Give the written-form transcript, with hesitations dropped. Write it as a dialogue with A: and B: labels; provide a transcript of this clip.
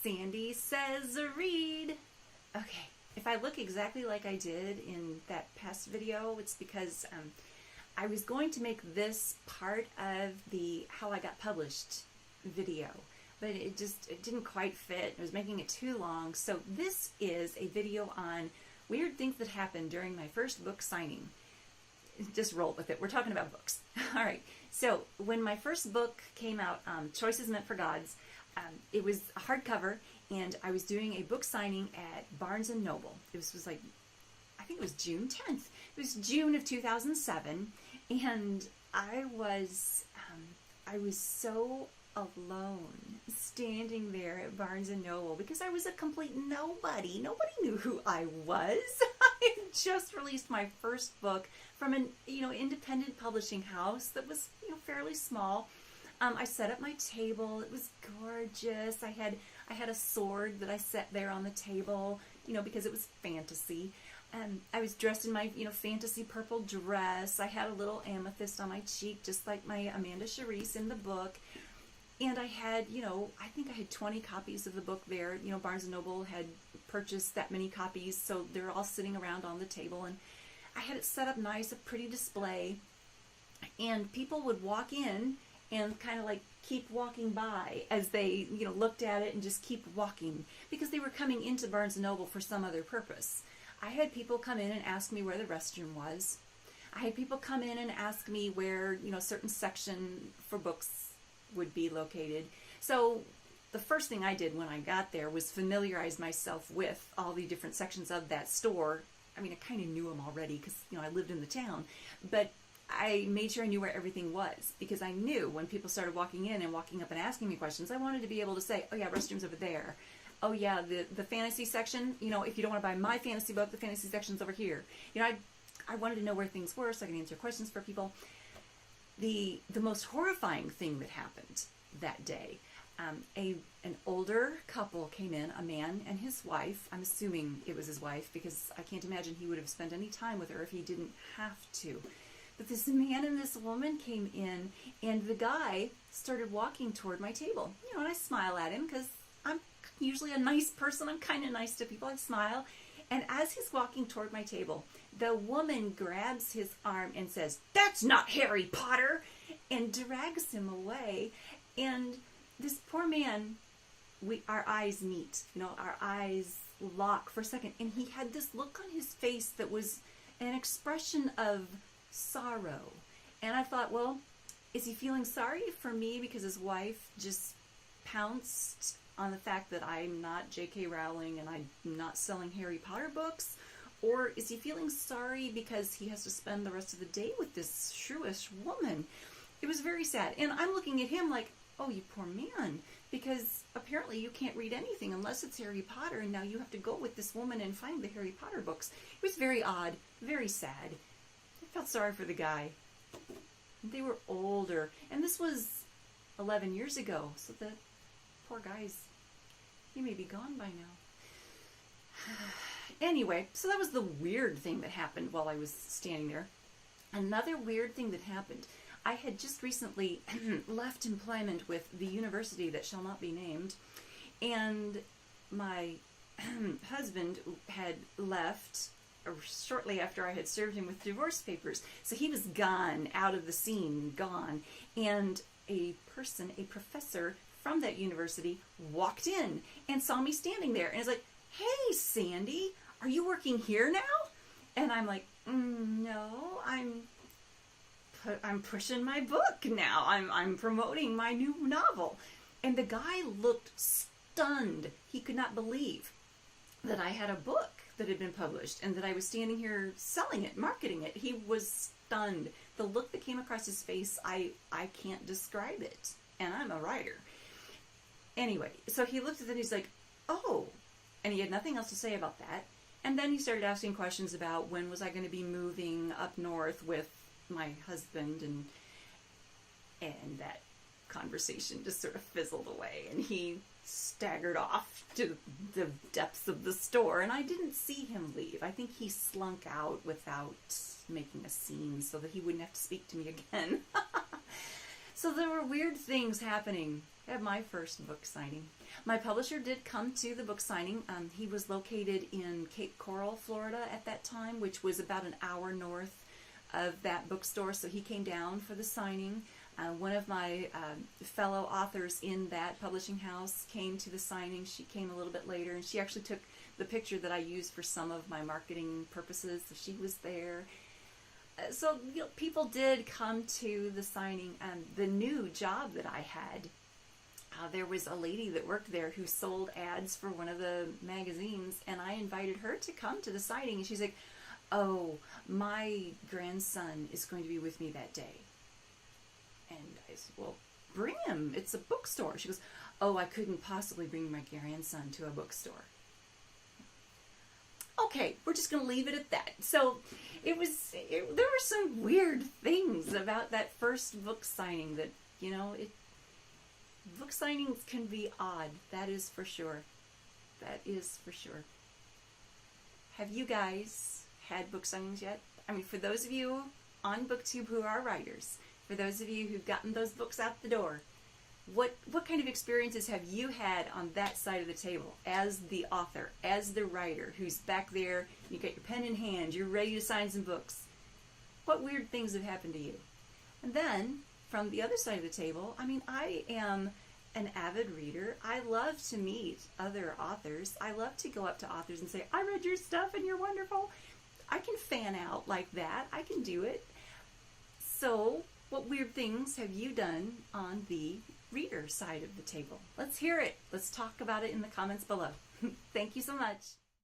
A: Sandy Says Read. Okay, if I look exactly like I did in that past video, it's because I was going to make this part of the How I Got Published video, but it didn't quite fit. I was making it too long. So this is a video on weird things that happened during my first book signing. Just roll with it. We're talking about books. All right. So when my first book came out, Choices Meant for Gods, it was a hardcover, and I was doing a book signing at Barnes & Noble. This was like, I think it was June 10th. It was June of 2007, and I was so alone standing there at Barnes & Noble because I was a complete nobody. Nobody knew who I was. I had just released my first book from an independent publishing house that was fairly small. I set up my table. It was gorgeous. I had a sword that I set there on the table, because it was fantasy. I was dressed in my, fantasy purple dress. I had a little amethyst on my cheek, just like my Amanda Charisse in the book. And I had, I think I had 20 copies of the book there. Barnes & Noble had purchased that many copies, so they're all sitting around on the table. And I had it set up nice, a pretty display. And people would walk in and kind of like keep walking by as they, looked at it and just keep walking because they were coming into Barnes & Noble for some other purpose. I had people come in and ask me where the restroom was. I had people come in and ask me where, a certain section for books would be located. So the first thing I did when I got there was familiarize myself with all the different sections of that store. I mean, I kind of knew them already because, I lived in the town, but I made sure I knew where everything was because I knew when people started walking in and walking up and asking me questions, I wanted to be able to say, oh yeah, restroom's over there. Oh yeah, the fantasy section, if you don't want to buy my fantasy book, the fantasy section's over here. I wanted to know where things were so I could answer questions for people. The most horrifying thing that happened that day, an older couple came in, a man and his wife. I'm assuming it was his wife because I can't imagine he would have spent any time with her if he didn't have to. But this man and this woman came in, and the guy started walking toward my table. And I smile at him because I'm usually a nice person. I'm kind of nice to people. I smile. And as he's walking toward my table, the woman grabs his arm and says, "That's not Harry Potter," and drags him away. And this poor man, our eyes meet. Our eyes lock for a second. And he had this look on his face that was an expression of sorrow. And I thought, well, is he feeling sorry for me because his wife just pounced on the fact that I'm not J.K. Rowling and I'm not selling Harry Potter books? Or is he feeling sorry because he has to spend the rest of the day with this shrewish woman? It was very sad. And I'm looking at him like, oh, you poor man, because apparently you can't read anything unless it's Harry Potter, and now you have to go with this woman and find the Harry Potter books. It was very odd, very sad. I felt sorry for the guy. They were older, and this was 11 years ago, so the poor guys, he may be gone by now. Anyway, so that was the weird thing that happened while I was standing there. Another weird thing that happened, I had just recently left employment with the university that shall not be named, and my husband had left shortly after I had served him with divorce papers. So he was gone, out of the scene, gone. And a professor from that university walked in and saw me standing there and is like, "Hey, Sandy, are you working here now?" And I'm like, "No, I'm pushing my book now. I'm promoting my new novel." And the guy looked stunned. He could not believe that I had a book that had been published and that I was standing here selling it, marketing it. He was stunned. The look that came across his face, I can't describe it. And I'm a writer. Anyway, so he looked at it and he's like, "Oh." And he had nothing else to say about that. And then he started asking questions about when was I going to be moving up north with my husband, and that conversation just sort of fizzled away, and he staggered off to the depths of the store, and I didn't see him leave. I think he slunk out without making a scene so that he wouldn't have to speak to me again. So there were weird things happening at my first book signing. My publisher did come to the book signing. He was located in Cape Coral, Florida at that time, which was about an hour north of that bookstore, so he came down for the signing. One of my fellow authors in that publishing house came to the signing. She came a little bit later, and she actually took the picture that I used for some of my marketing purposes, so she was there. So people did come to the signing. The new job that I had, there was a lady that worked there who sold ads for one of the magazines, and I invited her to come to the signing, and she's like, "Oh, my grandson is going to be with me that day." And I said, "Well, bring him. It's a bookstore." She goes, "Oh, I couldn't possibly bring my grandson to a bookstore." Okay, we're just going to leave it at that. So there were some weird things about that first book signing that, book signings can be odd. That is for sure. That is for sure. Have you guys had book signings yet? I mean, for those of you on BookTube who are writers, for those of you who've gotten those books out the door, what kind of experiences have you had on that side of the table as the author, as the writer who's back there, you got your pen in hand, you're ready to sign some books? What weird things have happened to you? And then, from the other side of the table, I mean, I am an avid reader. I love to meet other authors. I love to go up to authors and say, "I read your stuff and you're wonderful." I can fan out like that. I can do it. So, what weird things have you done on the reader side of the table? Let's hear it. Let's talk about it in the comments below. Thank you so much.